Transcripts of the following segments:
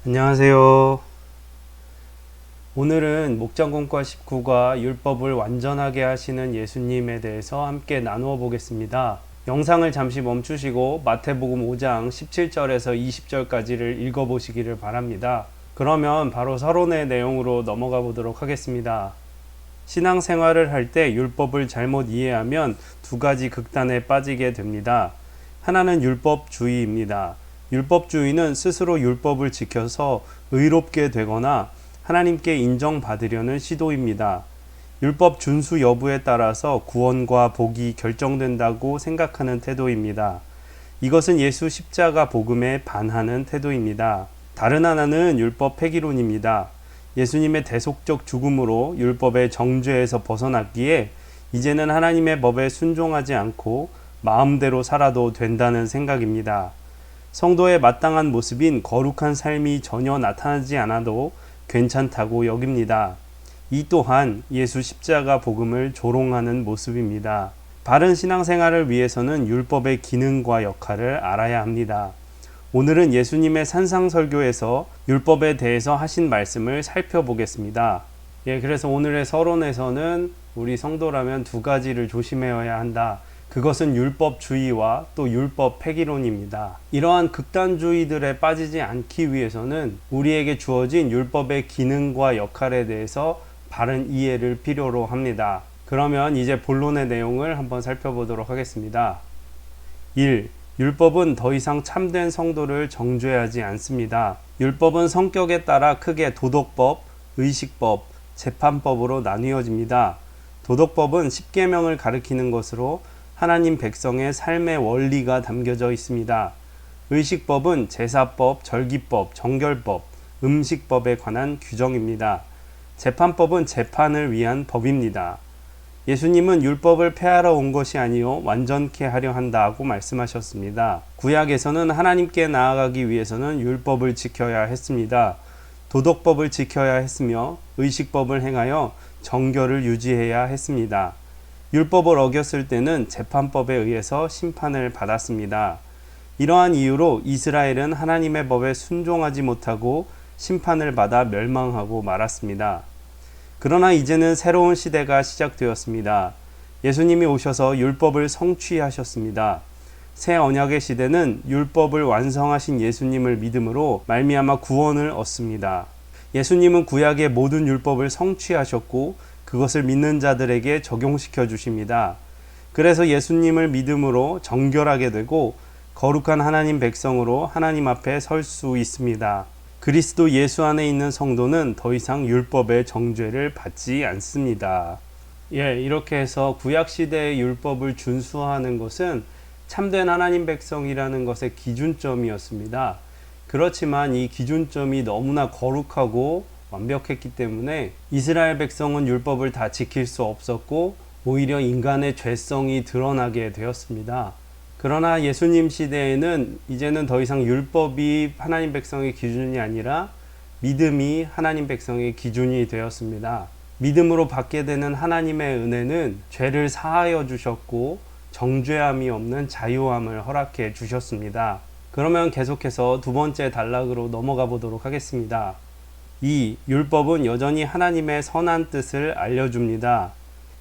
안녕하세요. 오늘은 목장공과 19과 율법을 완전하게 하시는 예수님에 대해서 함께 나누어 보겠습니다. 영상을 잠시 멈추시고 마태복음 5장 17절에서 20절까지를 읽어보시기를 바랍니다. 그러면 바로 서론의 내용으로 넘어가 보도록 하겠습니다. 신앙생활을 할 때 율법을 잘못 이해하면 두 가지 극단에 빠지게 됩니다. 하나는 율법주의입니다. 율법주의는 스스로 율법을 지켜서 의롭게 되거나 하나님께 인정받으려는 시도입니다. 율법 준수 여부에 따라서 구원과 복이 결정된다고 생각하는 태도입니다. 이것은 예수 십자가 복음에 반하는 태도입니다. 다른 하나는 율법 폐기론입니다. 예수님의 대속적 죽음으로 율법의 정죄에서 벗어났기에 이제는 하나님의 법에 순종하지 않고 마음대로 살아도 된다는 생각입니다. 성도의 마땅한 모습인 거룩한 삶이 전혀 나타나지 않아도 괜찮다고 여깁니다. 이 또한 예수 십자가 복음을 조롱하는 모습입니다. 바른 신앙생활을 위해서는 율법의 기능과 역할을 알아야 합니다. 오늘은 예수님의 산상설교에서 율법에 대해서 하신 말씀을 살펴보겠습니다. 그래서 오늘의 서론에서는 우리 성도라면 두 가지를 조심해야 한다. 그것은 율법주의와 또 율법 폐기론입니다. 이러한 극단주의들에 빠지지 않기 위해서는 우리에게 주어진 율법의 기능과 역할에 대해서 바른 이해를 필요로 합니다. 그러면 이제 본론의 내용을 한번 살펴보도록 하겠습니다. 1. 율법은 더 이상 참된 성도를 정죄하지 않습니다. 율법은 성격에 따라 크게 도덕법, 의식법, 재판법으로 나뉘어집니다. 도덕법은 십계명을 가리키는 것으로 하나님 백성의 삶의 원리가 담겨져 있습니다. 의식법은 제사법, 절기법, 정결법, 음식법에 관한 규정입니다. 재판법은 재판을 위한 법입니다. 예수님은 율법을 폐하러 온 것이 아니요 완전케 하려 한다고 말씀하셨습니다. 구약에서는 하나님께 나아가기 위해서는 율법을 지켜야 했습니다. 도덕법을 지켜야 했으며 의식법을 행하여 정결을 유지해야 했습니다. 율법을 어겼을 때는 재판법에 의해서 심판을 받았습니다. 이러한 이유로 이스라엘은 하나님의 법에 순종하지 못하고 심판을 받아 멸망하고 말았습니다. 그러나 이제는 새로운 시대가 시작되었습니다. 예수님이 오셔서 율법을 성취하셨습니다. 새 언약의 시대는 율법을 완성하신 예수님을 믿음으로 말미암아 구원을 얻습니다. 예수님은 구약의 모든 율법을 성취하셨고 그것을 믿는 자들에게 적용시켜 주십니다. 그래서 예수님을 믿음으로 정결하게 되고 거룩한 하나님 백성으로 하나님 앞에 설 수 있습니다. 그리스도 예수 안에 있는 성도는 더 이상 율법의 정죄를 받지 않습니다. 이렇게 해서 구약시대의 율법을 준수하는 것은 참된 하나님 백성이라는 것의 기준점이었습니다. 그렇지만 이 기준점이 너무나 거룩하고 완벽했기 때문에 이스라엘 백성은 율법을 다 지킬 수 없었고 오히려 인간의 죄성이 드러나게 되었습니다. 그러나 예수님 시대에는 이제는 더 이상 율법이 하나님 백성의 기준이 아니라 믿음이 하나님 백성의 기준이 되었습니다. 믿음으로 받게 되는 하나님의 은혜는 죄를 사하여 주셨고 정죄함이 없는 자유함을 허락해 주셨습니다. 그러면 계속해서 두 번째 단락으로 넘어가 보도록 하겠습니다. 2. 율법은 여전히 하나님의 선한 뜻을 알려줍니다.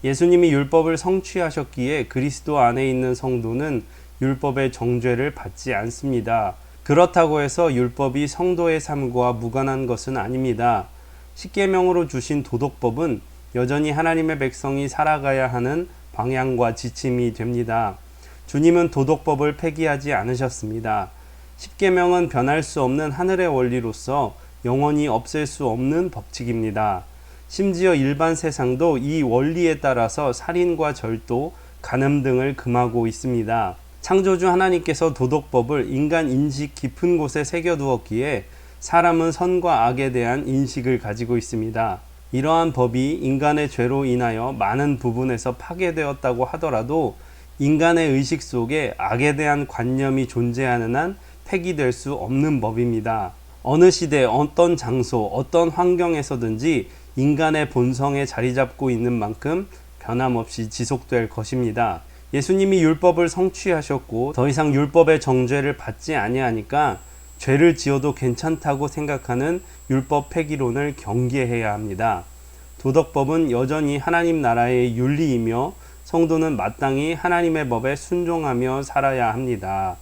예수님이 율법을 성취하셨기에 그리스도 안에 있는 성도는 율법의 정죄를 받지 않습니다. 그렇다고 해서 율법이 성도의 삶과 무관한 것은 아닙니다. 십계명으로 주신 도덕법은 여전히 하나님의 백성이 살아가야 하는 방향과 지침이 됩니다. 주님은 도덕법을 폐기하지 않으셨습니다. 십계명은 변할 수 없는 하늘의 원리로서 영원히 없앨 수 없는 법칙입니다. 심지어 일반 세상도 이 원리에 따라서 살인과 절도, 간음 등을 금하고 있습니다. 창조주 하나님께서 도덕법을 인간 인식 깊은 곳에 새겨두었기에 사람은 선과 악에 대한 인식을 가지고 있습니다. 이러한 법이 인간의 죄로 인하여 많은 부분에서 파괴되었다고 하더라도 인간의 의식 속에 악에 대한 관념이 존재하는 한 폐기될 수 없는 법입니다. 어느 시대, 어떤 장소, 어떤 환경에서든지 인간의 본성에 자리 잡고 있는 만큼 변함없이 지속될 것입니다. 예수님이 율법을 성취하셨고 더 이상 율법의 정죄를 받지 아니하니까 죄를 지어도 괜찮다고 생각하는 율법 폐기론을 경계해야 합니다. 도덕법은 여전히 하나님 나라의 윤리이며 성도는 마땅히 하나님의 법에 순종하며 살아야 합니다.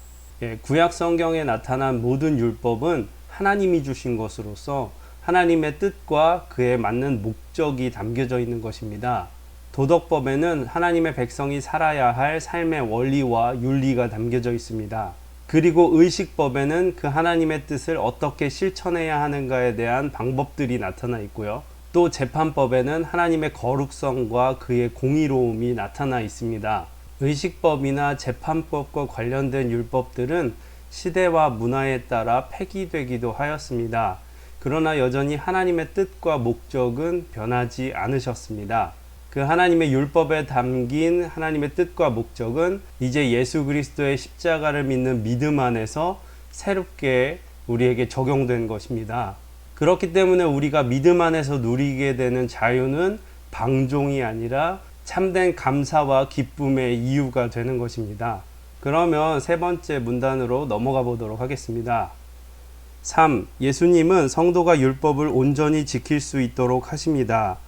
구약 성경에 나타난 모든 율법은 하나님이 주신 것으로서 하나님의 뜻과 그에 맞는 목적이 담겨져 있는 것입니다. 도덕법에는 하나님의 백성이 살아야 할 삶의 원리와 윤리가 담겨져 있습니다. 그리고 의식법에는 그 하나님의 뜻을 어떻게 실천해야 하는가에 대한 방법들이 나타나 있고요. 또 재판법에는 하나님의 거룩성과 그의 공의로움이 나타나 있습니다. 의식법이나 재판법과 관련된 율법들은 시대와 문화에 따라 폐기되기도 하였습니다. 그러나 여전히 하나님의 뜻과 목적은 변하지 않으셨습니다. 그 하나님의 율법에 담긴 하나님의 뜻과 목적은 이제 예수 그리스도의 십자가를 믿는 믿음 안에서 새롭게 우리에게 적용된 것입니다. 그렇기 때문에 우리가 믿음 안에서 누리게 되는 자유는 방종이 아니라 참된 감사와 기쁨의 이유가 되는 것입니다. 그러면 세 번째 문단으로 넘어가 보도록 하겠습니다. 3. 예수님은 성도가 율법을 온전히 지킬 수 있도록 하십니다.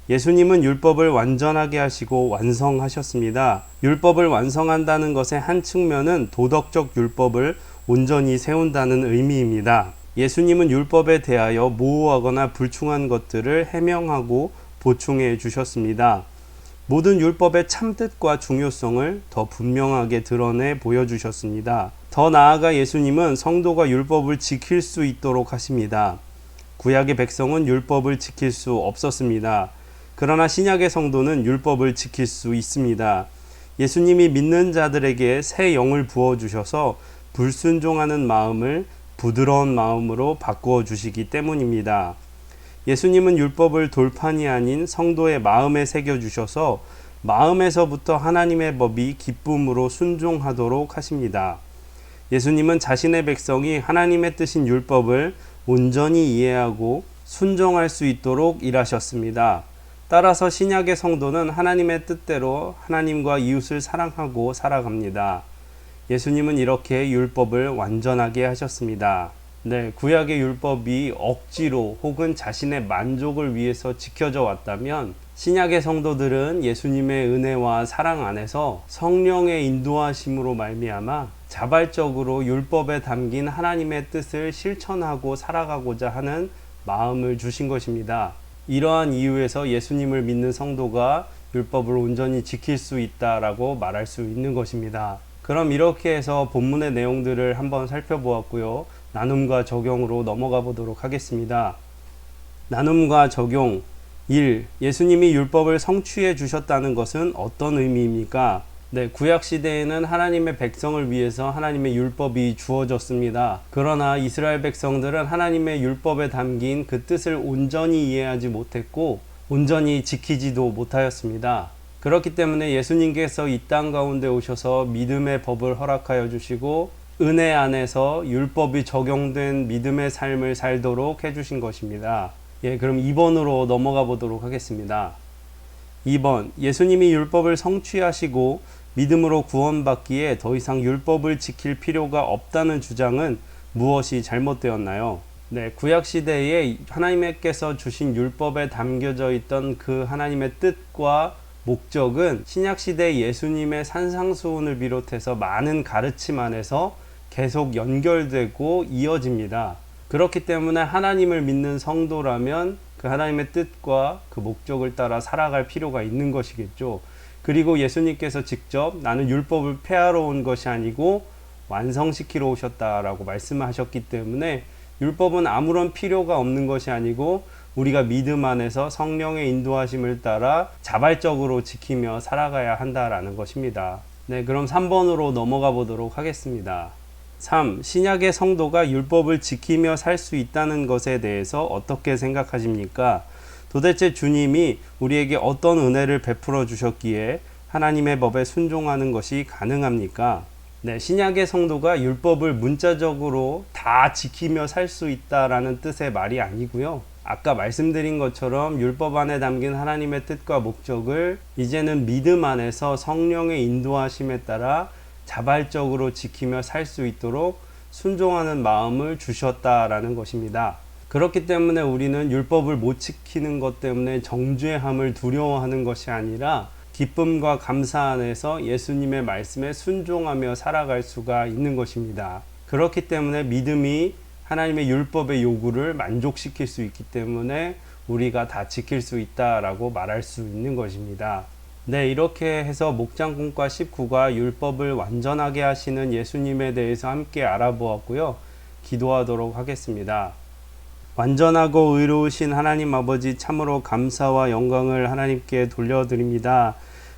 예수님은 율법을 완전하게 하시고 완성하셨습니다. 율법을 완성한다는 것의 한 측면은 도덕적 율법을 온전히 세운다는 의미입니다. 예수님은 율법에 대하여 모호하거나 불충한 것들을 해명하고 보충해 주셨습니다. 모든 율법의 참뜻과 중요성을 더 분명하게 드러내 보여주셨습니다. 더 나아가 예수님은 성도가 율법을 지킬 수 있도록 하십니다. 구약의 백성은 율법을 지킬 수 없었습니다. 그러나 신약의 성도는 율법을 지킬 수 있습니다. 예수님이 믿는 자들에게 새 영을 부어주셔서 불순종하는 마음을 부드러운 마음으로 바꾸어 주시기 때문입니다. 예수님은 율법을 돌판이 아닌 성도의 마음에 새겨주셔서 마음에서부터 하나님의 법이 기쁨으로 순종하도록 하십니다. 예수님은 자신의 백성이 하나님의 뜻인 율법을 온전히 이해하고 순종할 수 있도록 일하셨습니다. 따라서 신약의 성도는 하나님의 뜻대로 하나님과 이웃을 사랑하고 살아갑니다. 예수님은 이렇게 율법을 완전하게 하셨습니다. 구약의 율법이 억지로 혹은 자신의 만족을 위해서 지켜져 왔다면 신약의 성도들은 예수님의 은혜와 사랑 안에서 성령의 인도하심으로 말미암아 자발적으로 율법에 담긴 하나님의 뜻을 실천하고 살아가고자 하는 마음을 주신 것입니다. 이러한 이유에서 예수님을 믿는 성도가 율법을 온전히 지킬 수 있다라고 말할 수 있는 것입니다. 그럼 이렇게 해서 본문의 내용들을 한번 살펴보았고요. 나눔과 적용으로 넘어가 보도록 하겠습니다. 나눔과 적용 1. 예수님이 율법을 성취해 주셨다는 것은 어떤 의미입니까? 구약 시대에는 하나님의 백성을 위해서 하나님의 율법이 주어졌습니다. 그러나 이스라엘 백성들은 하나님의 율법에 담긴 그 뜻을 온전히 이해하지 못했고 온전히 지키지도 못하였습니다. 그렇기 때문에 예수님께서 이 땅 가운데 오셔서 믿음의 법을 허락하여 주시고 은혜 안에서 율법이 적용된 믿음의 삶을 살도록 해주신 것입니다. 그럼 2번으로 넘어가 보도록 하겠습니다. 2번, 예수님이 율법을 성취하시고 믿음으로 구원받기에 더 이상 율법을 지킬 필요가 없다는 주장은 무엇이 잘못되었나요? 구약 시대에 하나님께서 주신 율법에 담겨져 있던 그 하나님의 뜻과 목적은 신약 시대 예수님의 산상수훈을 비롯해서 많은 가르침 안에서 계속 연결되고 이어집니다. 그렇기 때문에 하나님을 믿는 성도라면 그 하나님의 뜻과 그 목적을 따라 살아갈 필요가 있는 것이겠죠. 그리고 예수님께서 직접 나는 율법을 폐하러 온 것이 아니고 완성시키러 오셨다라고 말씀하셨기 때문에 율법은 아무런 필요가 없는 것이 아니고 우리가 믿음 안에서 성령의 인도하심을 따라 자발적으로 지키며 살아가야 한다라는 것입니다. 그럼 3번으로 넘어가 보도록 하겠습니다. 3. 신약의 성도가 율법을 지키며 살 수 있다는 것에 대해서 어떻게 생각하십니까? 도대체 주님이 우리에게 어떤 은혜를 베풀어 주셨기에 하나님의 법에 순종하는 것이 가능합니까? 신약의 성도가 율법을 문자적으로 다 지키며 살 수 있다라는 뜻의 말이 아니고요. 아까 말씀드린 것처럼 율법 안에 담긴 하나님의 뜻과 목적을 이제는 믿음 안에서 성령의 인도하심에 따라 자발적으로 지키며 살 수 있도록 순종하는 마음을 주셨다라는 것입니다. 그렇기 때문에 우리는 율법을 못 지키는 것 때문에 정죄함을 두려워하는 것이 아니라 기쁨과 감사 안에서 예수님의 말씀에 순종하며 살아갈 수가 있는 것입니다. 그렇기 때문에 믿음이 하나님의 율법의 요구를 만족시킬 수 있기 때문에 우리가 다 지킬 수 있다라고 말할 수 있는 것입니다. 네, 이렇게 해서 목장꾼과 19가 율법을 완전하게 하시는 예수님에 대해서 함께 알아보았고요. 기도하도록 하겠습니다. 완전하고 의로우신 하나님 아버지, 참으로 감사와 영광을 하나님께 돌려드립니다.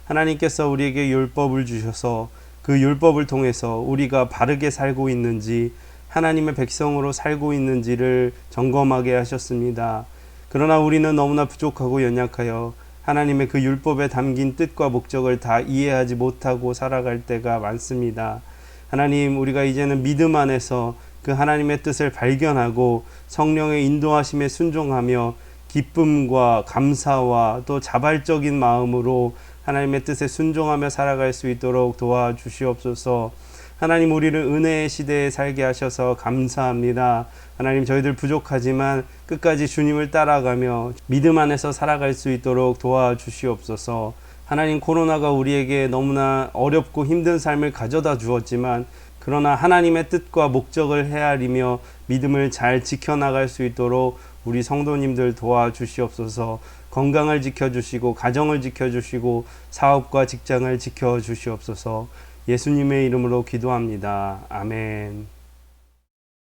하나님께서 우리에게 율법을 주셔서 그 율법을 통해서 우리가 바르게 살고 있는지, 하나님의 백성으로 살고 있는지를 점검하게 하셨습니다. 그러나 우리는 너무나 부족하고 연약하여 하나님의 그 율법에 담긴 뜻과 목적을 다 이해하지 못하고 살아갈 때가 많습니다. 하나님, 우리가 이제는 믿음 안에서 그 하나님의 뜻을 발견하고 성령의 인도하심에 순종하며 기쁨과 감사와 또 자발적인 마음으로 하나님의 뜻에 순종하며 살아갈 수 있도록 도와주시옵소서. 하나님, 우리를 은혜의 시대에 살게 하셔서 감사합니다. 하나님, 저희들 부족하지만 끝까지 주님을 따라가며 믿음 안에서 살아갈 수 있도록 도와주시옵소서. 하나님, 코로나가 우리에게 너무나 어렵고 힘든 삶을 가져다 주었지만 그러나 하나님의 뜻과 목적을 헤아리며 믿음을 잘 지켜나갈 수 있도록 우리 성도님들 도와주시옵소서. 건강을 지켜주시고 가정을 지켜주시고 사업과 직장을 지켜주시옵소서. 예수님의 이름으로 기도합니다. 아멘.